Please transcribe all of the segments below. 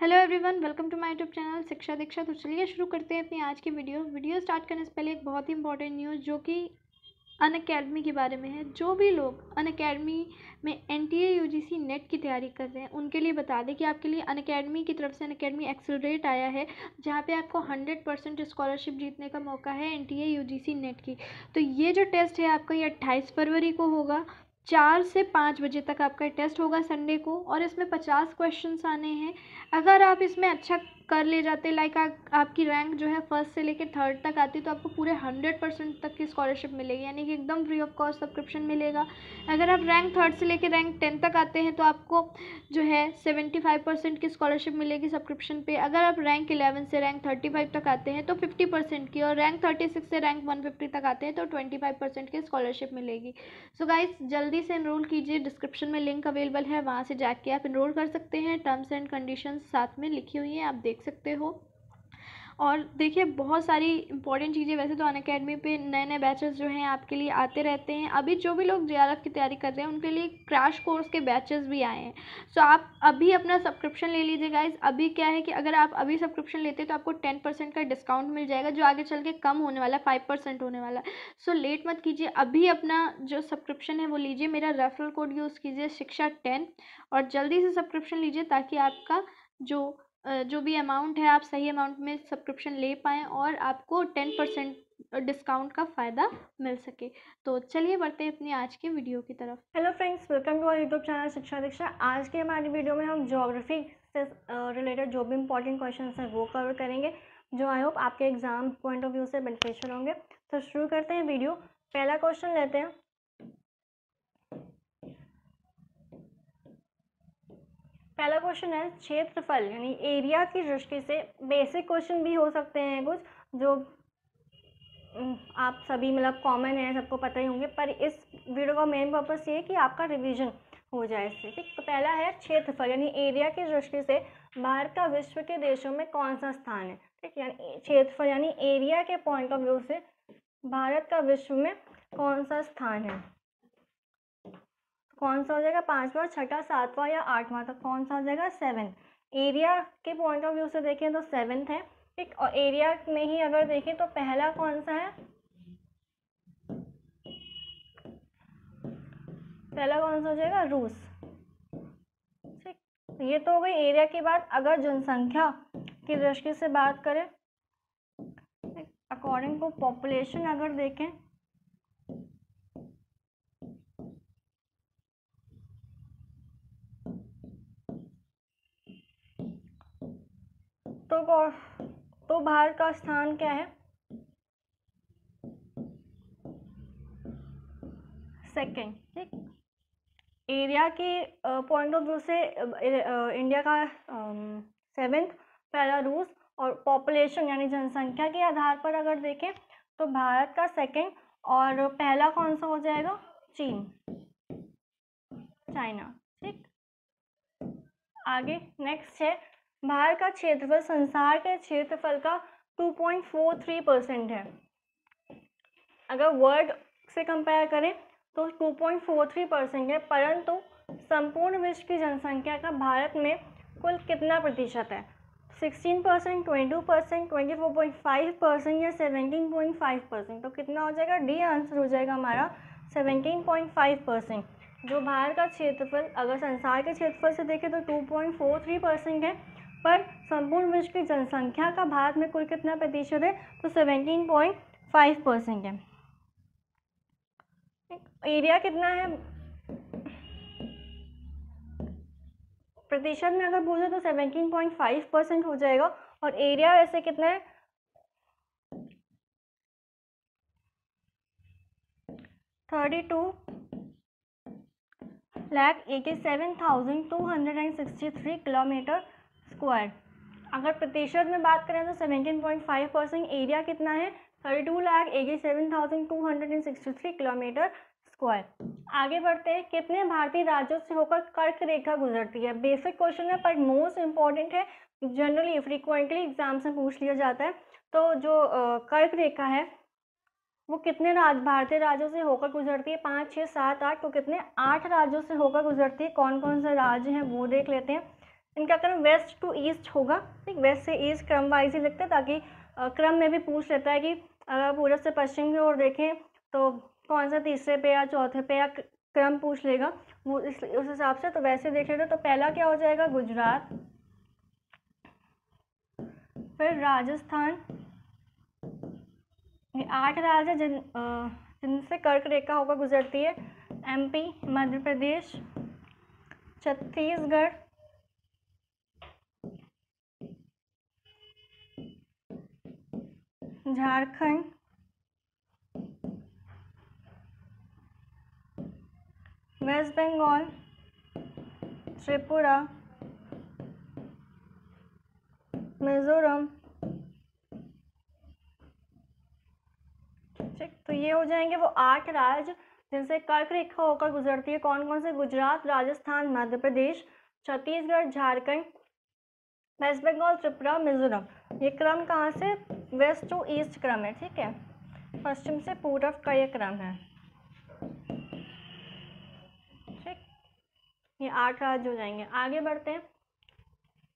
Hello everyone, welcome to my YouTube channel Shiksha Diksha. तो चलिए शुरू करते हैं अपनी आज की वीडियो स्टार्ट करने से पहले एक बहुत ही इंपॉर्टेंट न्यूज़ जो कि अनअकैडमी के बारे में है। जो भी लोग अनअकैडमी में एनटीए यूजीसी नेट की तैयारी कर रहे हैं उनके लिए बता दें कि आपके लिए अनअकैडमी की तरफ से अनअकैडमी एक्सेलरेट आया है, जहाँ पे आपको 100% स्कॉलरशिप जीतने का मौका है एनटीए यूजीसी नेट की। तो ये जो टेस्ट है आपका, ये 28 फरवरी को होगा। 4 से 5 बजे तक आपका टेस्ट होगा संडे को, और इसमें 50 क्वेश्चंस आने हैं। अगर आप इसमें अच्छा कर ले जाते, लाइक आपकी रैंक जो है फर्स्ट से लेकर थर्ड तक आती, तो आपको पूरे 100% तक की स्कॉलरशिप मिलेगी, यानी कि एकदम फ्री ऑफ कॉस्ट सब्सक्रिप्शन मिलेगा। अगर आप रैंक थर्ड से लेकर रैंक 10 तक आते हैं तो आपको जो है 75% की स्कॉलरशिप मिलेगी सब्सक्रिप्शन पे। अगर आप रैंक 11 से रैंक 35 तक आते हैं तो 50% की, और रैंक 36 से रैंक 150 तक आते हैं तो 25% की स्कॉलरशिप मिलेगी। सो गाइस, जल्दी से एनरोल कीजिए, डिस्क्रिप्शन में लिंक अवेलेबल है, वहाँ से जाके आप एनरोल कर सकते हैं। टर्म्स एंड कंडीशंस साथ में लिखी हुई हैं, आप देख सकते हो। और देखिए, बहुत सारी इंपॉर्टेंट चीज़ें, वैसे तो अनअकैडमी पे नए नए बैचेस जो हैं आपके लिए आते रहते हैं। अभी जो भी लोग जेआरएफ की तैयारी कर रहे हैं उनके लिए क्रैश कोर्स के बैचेस भी आए हैं। सो आप अभी अपना सब्सक्रिप्शन ले लीजिए गाइज। अभी क्या है कि अगर आप अभी सब्सक्रिप्शन लेते हैं तो आपको 10% का डिस्काउंट मिल जाएगा, जो आगे चल के कम होने वाला है, 5% होने वाला है। सो लेट मत कीजिए, अभी अपना जो सब्सक्रिप्शन है वो लीजिए। मेरा रेफरल कोड यूज़ कीजिए शिक्षा10, और जल्दी से सब्सक्रिप्शन लीजिए ताकि आपका जो भी अमाउंट है आप सही अमाउंट में सब्सक्रिप्शन ले पाएँ और आपको 10% डिस्काउंट का फ़ायदा मिल सके। तो चलिए बढ़ते हैं अपनी आज की वीडियो की तरफ। Hello friends, welcome to our YouTube channel Shiksha Diksha. आज की हमारी वीडियो में हम ज्योग्राफी से रिलेटेड जो भी इंपॉर्टेंट क्वेश्चन हैं वो कवर करेंगे, जो आई होप आपके एग्जाम पॉइंट ऑफ व्यू से बेनिफिशियल होंगे। तो शुरू करते हैं वीडियो। पहला क्वेश्चन लेते हैं। पहला क्वेश्चन है क्षेत्रफल यानी एरिया की दृष्टि से। बेसिक क्वेश्चन भी हो सकते हैं कुछ जो आप सभी मतलब कॉमन है, सबको पता ही होंगे, पर इस वीडियो का मेन पर्पस ये है कि आपका रिवीजन हो जाए इससे। ठीक, तो पहला है क्षेत्रफल यानी एरिया की दृष्टि से भारत का विश्व के देशों में कौन सा स्थान है। ठीक, यानी क्षेत्रफल यानी एरिया के पॉइंट ऑफ व्यू से भारत का विश्व में कौन सा स्थान है। कौन सा हो जाएगा? पांचवा, छठा, सातवां या आठवां? तो कौन सा हो जाएगा? 7। एरिया के पॉइंट ऑफ व्यू से देखें तो 7th है। ठीक, और एरिया में ही अगर देखें तो पहला कौन सा है? पहला कौन सा हो जाएगा? रूस। ठीक, ये तो हो गई एरिया की बात। अगर जनसंख्या की दृष्टि से बात करें, अकॉर्डिंग टू पॉपुलेशन अगर देखें तो भारत का स्थान क्या है? सेकंड। ठीक, एरिया के पॉइंट ऑफ व्यू से इंडिया का 7th, पहला रूस, और पॉपुलेशन यानी जनसंख्या के आधार पर अगर देखें तो भारत का 2nd, और पहला कौन सा हो जाएगा? चीन, चाइना। ठीक, आगे नेक्स्ट है भारत का क्षेत्रफल संसार के क्षेत्रफल का 2.43% है। अगर वर्ल्ड से कंपेयर करें तो 2.43% है, परंतु संपूर्ण विश्व की जनसंख्या का भारत में कुल कितना प्रतिशत है? 16%, 22%, 24.5% या 17.5%? तो कितना हो जाएगा? डी आंसर हो जाएगा हमारा 17.5%। जो भारत का क्षेत्रफल अगर संसार के क्षेत्रफल से देखें तो 2.43% है, पर संपूर्ण विश्व की जनसंख्या का भारत में कुल कितना प्रतिशत है? तो 17.5% है। एरिया कितना है प्रतिशत में अगर पूछे तो 17.5% हो जाएगा, और एरिया वैसे कितना है? 32,87,263 किलोमीटर स्क्वायर। अगर प्रतिशत में बात करें तो 17.5%। एरिया कितना है? 32,87,263 किलोमीटर स्क्वायर। आगे बढ़ते हैं। कितने भारतीय राज्यों से होकर कर्क रेखा गुजरती है? बेसिक क्वेश्चन है पर मोस्ट इंपॉर्टेंट है, जनरली फ्रीक्वेंटली एग्जाम से पूछ लिया जाता है। तो जो कर्क रेखा है वो कितने भारतीय राज्यों से होकर गुजरती है? 5, 6, 7, 8। तो कितने? 8 राज्यों से होकर गुजरती है। कौन कौन से राज्य हैं वो देख लेते हैं। इनका क्रम वेस्ट टू ईस्ट होगा, ठीक, वेस्ट से ईस्ट क्रम वाइज ही लिखते हैं, ताकि क्रम में भी पूछ लेता है कि अगर पूरब से पश्चिम की ओर देखें तो कौन सा तीसरे पे या चौथे पे या क्रम पूछ लेगा वो उस हिसाब से, तो वैसे देख लेते तो पहला क्या हो जाएगा, गुजरात, फिर राजस्थान, ये 8 राज्य है जिनसे कर्क रेखा होकर गुजरती है, MP, मध्य प्रदेश, छत्तीसगढ़, झारखंड, वेस्ट बंगाल, त्रिपुरा, मिजोरम, ठीक। तो ये हो जाएंगे वो 8 राज्य जिनसे कर्क रेखा होकर गुजरती है। कौन कौन से, गुजरात, राजस्थान, मध्य प्रदेश, छत्तीसगढ़, झारखंड, वेस्ट बंगाल, त्रिपुरा, मिजोरम। ये क्रम कहाँ से, वेस्ट टू ईस्ट क्रम है, ठीक है, पश्चिम से पूर्व का ये क्रम है, ठीक। ये 8 राज्य हो जाएंगे। आगे बढ़ते हैं।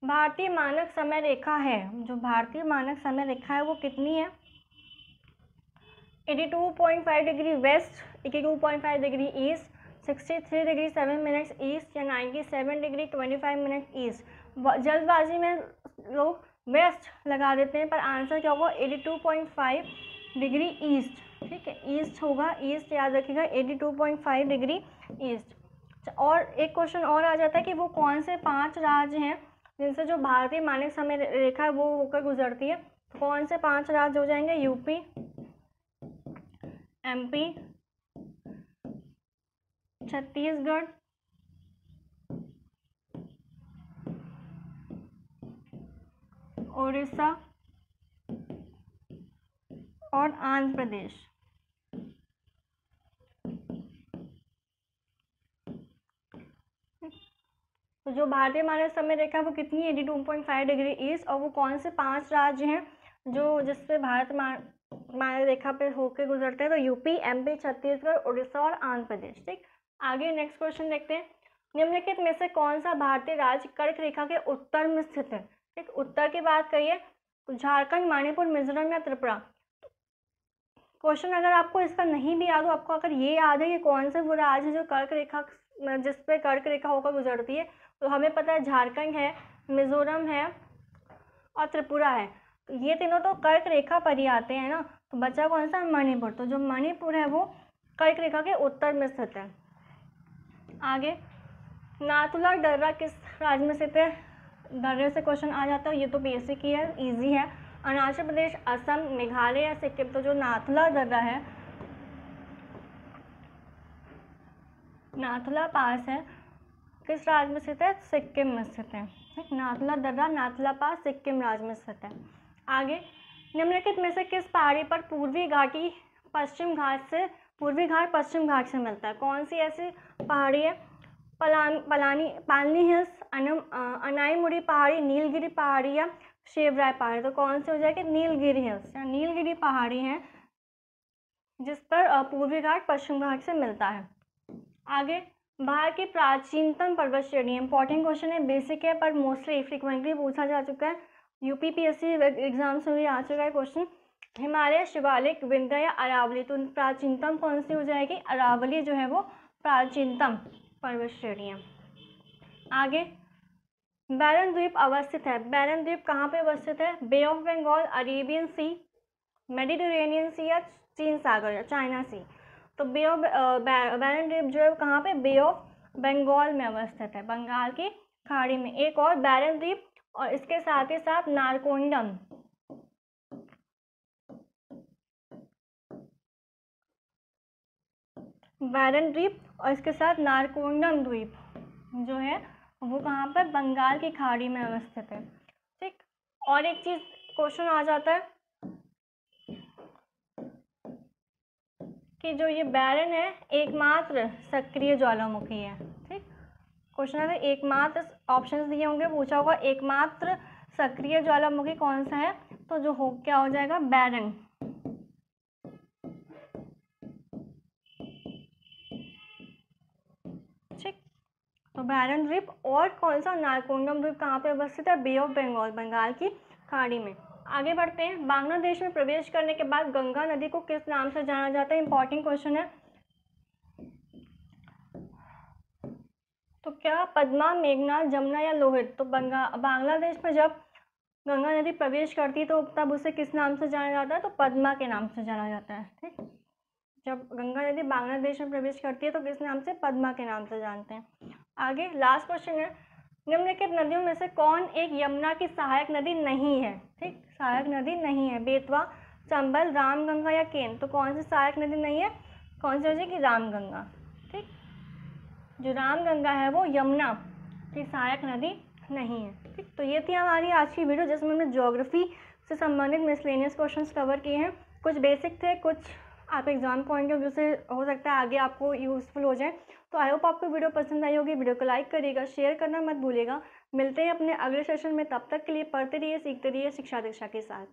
भारतीय मानक समय रेखा है, जो भारतीय मानक समय रेखा है वो कितनी है, 82.5 degree west, 82.5 degree east, 63 degree 7 minutes east या 97 डिग्री 25 मिनट ईस्ट। जल्दबाजी में लोग वेस्ट लगा देते हैं, पर आंसर क्या होगा, 82.5 डिग्री ईस्ट, ठीक है, ईस्ट होगा, ईस्ट याद रखिएगा, 82.5 डिग्री ईस्ट। और एक क्वेश्चन और आ जाता है कि वो कौन से 5 राज्य हैं जिनसे जो भारतीय मानक समय रेखा है वो होकर गुजरती है। तो कौन से 5 राज्य हो जाएंगे, यूपी, MP, छत्तीसगढ़, उड़ीसा और आंध्र प्रदेश। तो जो भारतीय मानक समय रेखा वो कितनी है, 82.5 डिग्री ईस्ट, और वो कौन से 5 राज्य हैं जो जिसपे भारत मानक रेखा पे होके गुजरते हैं, तो यूपी, MP, छत्तीसगढ़, उड़ीसा और आंध्र प्रदेश, ठीक। आगे नेक्स्ट क्वेश्चन देखते हैं। निम्नलिखित में से कौन सा भारतीय राज्य कर्क रेखा के उत्तर में स्थित है, ठीक, उत्तर की बात करिए तो झारखंड, मणिपुर, मिजोरम या त्रिपुरा। क्वेश्चन अगर आपको इसका नहीं भी याद हो, आपको अगर ये याद है कि कौन से वो राज्य है जो कर्क रेखा, जिस पे कर्क रेखा होकर गुजरती है, तो हमें पता है झारखंड है, मिजोरम है और त्रिपुरा है। तो ये तीनों तो कर्क रेखा पर ही आते हैं ना, तो बचा कौन सा, मणिपुर। तो जो मणिपुर है वो कर्क रेखा के उत्तर में स्थित है। आगे, नाथुला दर्रा किस राज्य में स्थित है, दर्रे से क्वेश्चन आ जाता है, ये तो बेसिक ही है, इजी है, अरुणाचल प्रदेश, असम, मेघालय या सिक्किम। तो जो नाथुला दर्रा है, नाथुला पास है, किस राज्य में स्थित है, सिक्किम में स्थित है, ठीक, नाथुला दर्रा, नाथुला पास, सिक्किम राज्य में स्थित है। आगे, निम्नलिखित में से किस पहाड़ी पर पूर्वी घाट पश्चिम घाट से मिलता है, कौन सी ऐसी पहाड़ी है, पालनी हिल्स, अनाईमुड़ी पहाड़ी, नीलगिरी पहाड़ी या शेवराय पहाड़ी। तो कौन सी हो जाएगी, नीलगिरी हिल्स या नीलगिरी पहाड़ी है जिस पर पूर्वी घाट पश्चिम घाट से मिलता है। आगे, भारत की प्राचीनतम पर्वत श्रेणी, इंपॉर्टेंट क्वेश्चन है, बेसिक है पर मोस्टली फ्रिक्वेंटली पूछा जा चुका है, UPPSC एग्जाम्स में भी आ चुका है क्वेश्चन। हिमालय, शिवालिक, विंध्य या अरावली। तो प्राचीनतम कौन सी हो जाएगी, अरावली जो है वो प्राचीनतम पर्वत श्रेणी है। आगे, बैरन द्वीप अवस्थित है, बैरन द्वीप कहाँ पे अवस्थित है, bay of Bengal, Arabian sea, Mediterranean sea या चीन सागर या चाइना सी। तो बे ऑफ बैरन द्वीप जो है कहाँ पे, बे ऑफ बंगाल में अवस्थित है, बंगाल की खाड़ी में। एक और बैरन द्वीप और इसके साथ ही साथ नारकोंडम, बैरन द्वीप और इसके साथ नारकोंडम द्वीप जो है वो कहाँ पर, बंगाल की खाड़ी में अवस्थित है, ठीक। और एक चीज क्वेश्चन आ जाता है कि जो ये बैरन है एकमात्र सक्रिय ज्वालामुखी है, ठीक। क्वेश्चन है एकमात्र, ऑप्शंस दिए होंगे, पूछा होगा एकमात्र सक्रिय ज्वालामुखी कौन सा है, तो जो हो क्या हो जाएगा, बैरन, ठीक। तो बैरन द्वीप और कौन सा नारकोंडम द्वीप कहाँ पे अवस्थित है? बे ऑफ बंगाल, बंगाल की खाड़ी में। आगे बढ़ते हैं। बांग्लादेश में प्रवेश करने के बाद गंगा नदी को किस नाम से जाना जाता है? इंपॉर्टेंट क्वेश्चन है। तो क्या पद्मा, मेघना, जमुना या लोहित? तो बांग्लादेश में जब गंगा नदी प्रवेश करती है तो तब उसे किस नाम से जाना जाता है? तो पद्मा के नाम से जाना जाता है। ठीक, जब गंगा नदी बांग्लादेश में प्रवेश करती है तो किस नाम से? पद्मा के नाम से जानते हैं। आगे लास्ट क्वेश्चन है, निम्नलिखित नदियों में से कौन एक यमुना की सहायक नदी नहीं है? ठीक, सहायक नदी नहीं है। बेतवा, चंबल, रामगंगा या केन? तो कौन सी सहायक नदी नहीं है? कौन सी हो जाएगी? रामगंगा। ठीक, जो रामगंगा है वो यमुना की सहायक नदी नहीं है। ठीक, तो ये थी हमारी आज की वीडियो जिसमें हमने ज्योग्राफी से संबंधित मिसलेनियस क्वेश्चंस कवर किए हैं। कुछ बेसिक थे, कुछ आप एग्जाम पॉइंट ऑफ व्यू से हो सकता है आगे आपको यूज़फुल हो जाए। तो आई होप आपको वीडियो पसंद आई होगी। वीडियो को लाइक करिएगा, शेयर करना मत भूलिएगा। मिलते हैं अपने अगले सेशन में, तब तक के लिए पढ़ते रहिए, सीखते रहिए शिक्षा दीक्षा के साथ।